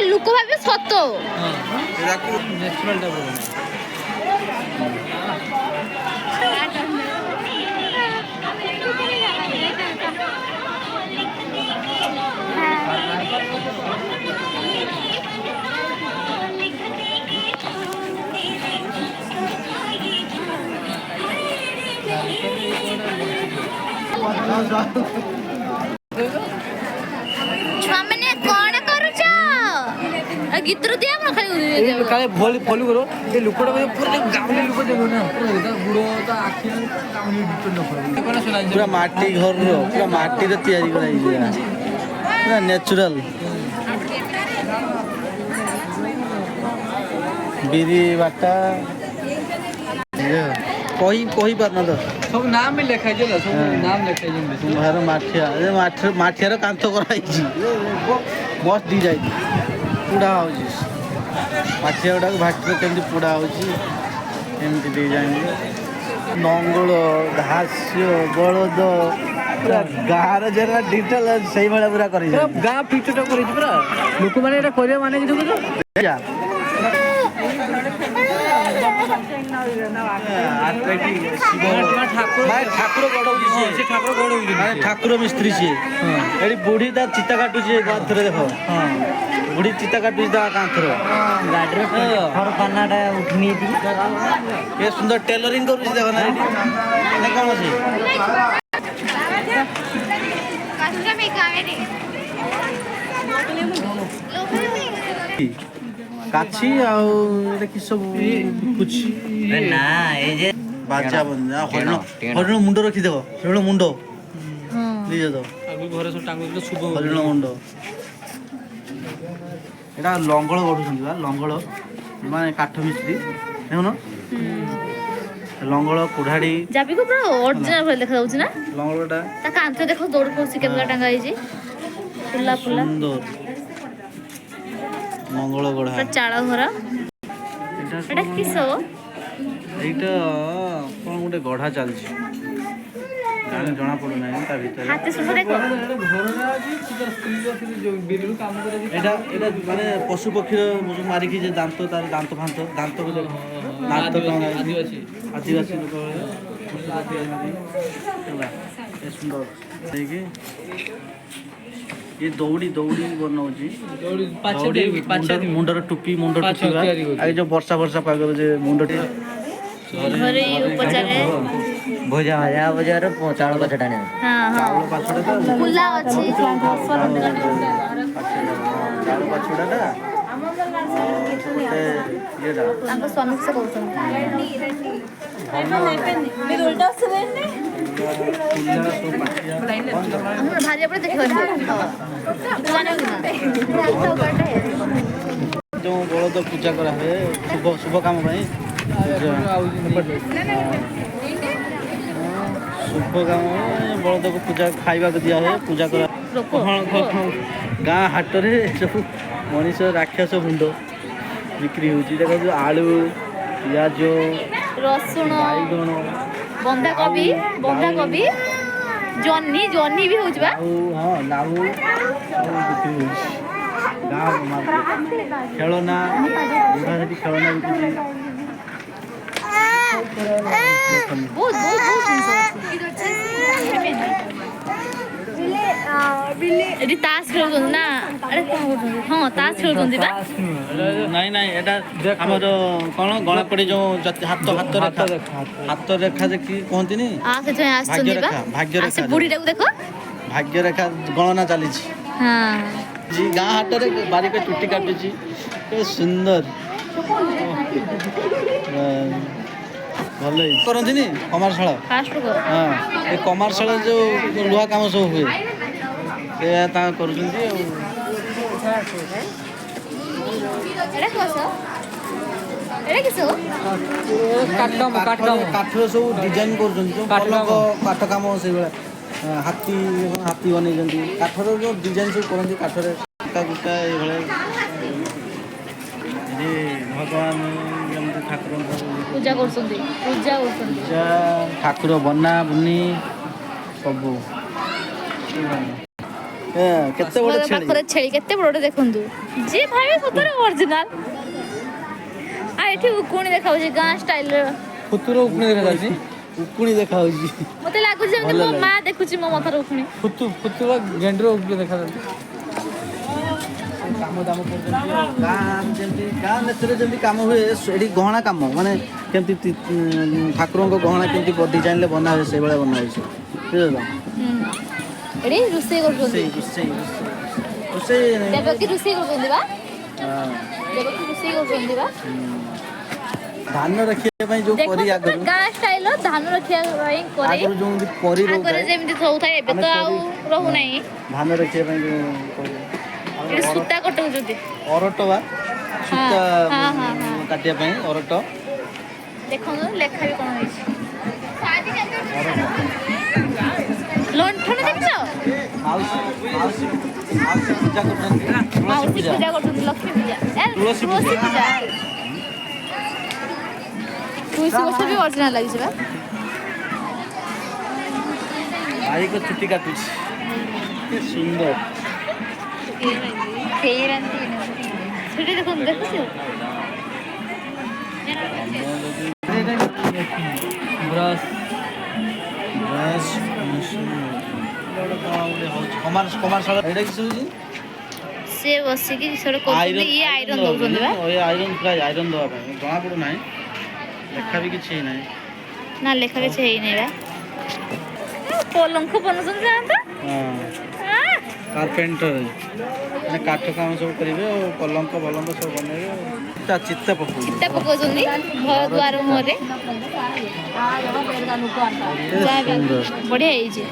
लोक भावे सत natural type छुआ मैंने कौन करूछ गीत रो दिया हम खाली काले भोली फॉलो करो ये लुकोटा में पूरा गावली लुको देखो ना पूरा बुड़ो तो आखि गावली डिपेंड न पूरा माटी घर रो पूरा माटी रे तैयारी कराई पूरा नेचुरल बिरी बाटा कही पारना तो सब नाम में लिखा है सब नाम लिखा है तुम्हारा माठिया कांथ कराई बस दी जाए पुड़ा हो माठिया गुड़ा भाटी केमती पुड़ा होमती दी जाए नंगल घास्य बलद पूरा गाँव जरा डिटेल से भाया पूरा कर गाँ फिट पूरा लोक मैंने माने ठाकुर मिस्त्री सी बुढ़ी ता चिता काटू कांथर देख बुढ़ी चिता काटू कांथर ये सुंदर टेलरिंग कर देख ना कौन काची आउ कि सब कुछ ना ए जे बाजा बंदा हरण हरण मुंड रखी देबो हरण मुंड लीजे दो आगु घरे सब टांगु तो शुभ हरण मुंड एटा लंगळ गढुछन बा लंगळ माने काठ मिस्त्री हेउनो लंगळ कुढाडी जाबी को पूरा ओरिजिनल भल देखा जाउछ ना लंगळटा ता कांथ देखो दौड़ कोसी केमला टांगा है जी फुल्ला फुल्ला सुंदर मंगल गढ़ा चाल घर एटा किसो एटा कोन गुटे गढ़ा चलछि जाने जना पड़ो नै ता भीतर हाथे सुन देखो घररा जी सुपर स्त्री जो बिरलु काम करे एटा एटा माने पशु पक्षी जो मारी की जे दांत तार दांत फांत दांत को दांत तो आदिवासी लोक ए सुंदर देखि ये दौड़ी दौड़ी बनाउछि दौड़ी मुंडर टोपी मुंडर टोपी आ जो वर्षा वर्षा पागर जे मुंडटी घरे उपचारे भोजा भजा बजार चावल पाछटा ने हां हां चावल पाछटा तो फुल्ला अछि चावल पाछटा ना ये दा तांको स्वामी से कहउछन मेरे उल्टा से लेने हमरा भारी अपने देखो जाने जो बलद पूजा करा है शुभ शुभ काम भाई शुभ काम बलद को पूजा खाइबा को दिया है पूजा करा गाँ हाट रे सब मनीष राक्षस मुंड बिक्री होची देखो जो आलू पियाज रसुण बैगण बंधा कोबी जन्नी जन्नी भी होछ बा हां लाउ बिक्री होची गाँव मार्केट खेलना बुढ़ा से खेलना बिकुची बहुत एडी तास खेलुछन ना अरे कोन होछन हां तास खेलुछन बा नहीं नहीं एटा हमर कोन गणा पड़ी जो हाथ रेखा देखि कहंती नि आ से जो आछन बा भाग्य रेखा बुढ़ी देखो भाग्य रेखा गणना चली हां जी गाँ हाट रे बारी के चुट्टी काटुची के सुंदर भले करंती नि कमरशाला फास्ट को हां ए कमरशाला जो लुहा काम सब हुए ए ता करजंती एटा कोसो एटा किसो काठ सब डिजाइन करजंती पलक काठ काम से बेला हाथी हाथी बनै जंती काठर जो डिजाइन सब करंती काठरे गुटा गुटा ए भले जे भगवान जमती ठाकुर पूजा करसंती पूजा ठाकुर बना बुनी सब କେତେ ବଡ଼ ଛେଳି ପାଖରେ ଛେଳି କେତେ ବଡ଼ଟେ ଦେଖନ୍ତୁ ଯିଏ ଭାବେ ସତରେ ଅରିଜିନାଲ। ଆଉ ଏଠି ଉକୁଣି ଦେଖାଉଛି ଗାଁ ଷ୍ଟାଇଲର। ଫୁତୁର ଉକୁଣି ଦେଖାଯାଉଛି। ଉକୁଣି ଦେଖାଯାଉଛି। ମତେ ଲାଗୁଛି ଯେମିତି ମୋ ମା ଦେଖୁଛି ମୋ ମଥାର ଉକୁଣି। ଫୁତୁର ଗେଣ୍ଡୁର ଉକୁଣି ଦେଖାଯାଉଛି। କାମ ଦାମ କରୁଛନ୍ତି ଗାଁ ଯେମିତି ଗାଁ ନେଚରରେ ଯେମିତି କାମ ହୁଏ ଏଠି ଗହଣା କାମ ମାନେ କେମିତି ଠାକୁରଙ୍କ ଗହଣା କେମିତି ଡିଜାଇନରେ ବନା ହୁଏ ସେଇଭଳିଆ ବନା ହେଉଛି ବୁଝିଲ ତ? ଏଠି ରୋଷେଇ କରୁଛନ୍ତି। ରୋଷେଇ ଦେବକି ରୋଷେଇ କରୁଛନ୍ତି ବା? ଦେବକି ରୋଷେଇ କରୁଛନ୍ତି ବା? ଧାନ ରଖିବା ପାଇଁ ଯୋଉ କରି ଆଗରୁ ଗାଁ ଷ୍ଟାଇଲର ଧାନ ରଖିବା ପାଇଁ କରି ଆଗରୁ ଯୋଉ କରି ଆଗରେ ଯେମିତି ରହୁଥାଏ ଏବେ ତ ଆଉ ରହୁନାହିଁ। ଧାନ ରଖିବା ପାଇଁ ଯୋଉ ଏଠି ସୂତା କଟଉଛନ୍ତି। ଅରଟ ବା ସୂତା କାଟିବା ପାଇଁ ଅରଟ। ଦେଖନ୍ତୁ ଲେଖା ବି କଣ ହେଇଛି। ଲଣ୍ଠନ ଦେଖିଛ? ମାଉସୀ ପୂଜା କରୁଛନ୍ତି। ମାଉସୀ ପୂଜା କରୁଛନ୍ତି ଲକ୍ଷ୍ମୀ ପୂଜା। ତୁଳସୀ ପୂଜା। ତୁଳସୀ ଗଛ ବି ଅରିଜିନାଲ ଲାଗିଛି ବା। ଭାଇଙ୍କ ଚୁଟି କାଟୁଛି କି ସୁନ୍ଦର। ସେଠି ଦେଖନ୍ତୁ ଦେଖୁଛୁ ସେ ବସିକି ସେଠି କରୁଛନ୍ତି। ଇଏ ଆଇରନ୍ ଦଉଛନ୍ତି ବା। ଆଇରନ୍ ପ୍ରାୟ ଆଇରନ୍ ଦେବା ପାଇଁ ଜଣା ପଡୁନାହିଁ। ଲେଖା ବି କିଛି ହେଇନାହିଁ। ନା ଲେଖା କିଛି ହେଇନି ବା। ପଲଙ୍କ ବନଉଛନ୍ତି ଜାଣନ୍ତ। କାର୍ପେଣ୍ଟର ମାନେ କାଠ କାମ ସବୁ କରିବେ ଆଉ ପଲଙ୍କ ଭଲଙ୍କ ସବୁ ବନେଇବେ ଆଉ ଚିତା ପକଉଛନ୍ତି ଘର ଦ୍ୱାର ମୁହଁରେ। ବଢିଆ ହେଇଛି।